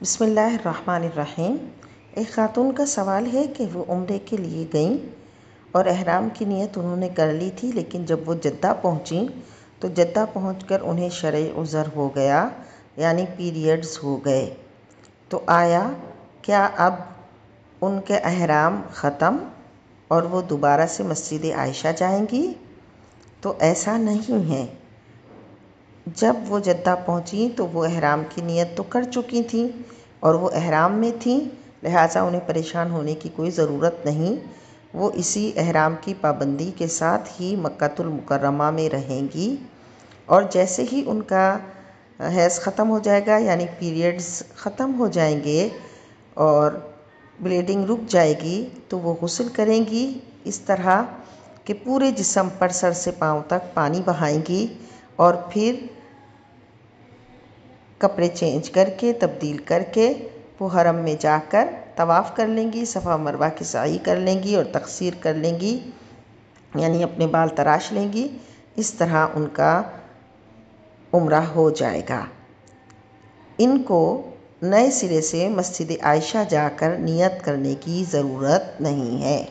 بسم اللہ الرحمن الرحیم۔ ایک خاتون کا سوال ہے کہ وہ عمرے کے لیے گئیں اور احرام کی نیت انہوں نے کر لی تھی، لیکن جب وہ جدہ پہنچیں تو جدہ پہنچ کر انہیں شرعی عذر ہو گیا، یعنی پیریڈز ہو گئے۔ تو آیا کیا اب ان کے احرام ختم اور وہ دوبارہ سے مسجد عائشہ جائیں گی؟ تو ایسا نہیں ہے۔ جب وہ جدہ پہنچیں تو وہ احرام کی نیت تو کر چکی تھیں اور وہ احرام میں تھیں، لہٰذا انہیں پریشان ہونے کی کوئی ضرورت نہیں۔ وہ اسی احرام کی پابندی کے ساتھ ہی مکۃ المکرمہ میں رہیں گی، اور جیسے ہی ان کا حیض ختم ہو جائے گا، یعنی پیریڈز ختم ہو جائیں گے اور بلیڈنگ رک جائے گی، تو وہ غسل کریں گی اس طرح کہ پورے جسم پر سر سے پاؤں تک پانی بہائیں گی، اور پھر کپڑے چینج کر کے تبدیل کر کے وہ حرم میں جا کر طواف کر لیں گی، صفا مروہ کی سعی کر لیں گی اور تقصیر کر لیں گی، یعنی اپنے بال تراش لیں گی۔ اس طرح ان کا عمرہ ہو جائے گا۔ ان کو نئے سرے سے مسجد عائشہ جا کر نیت کرنے کی ضرورت نہیں ہے۔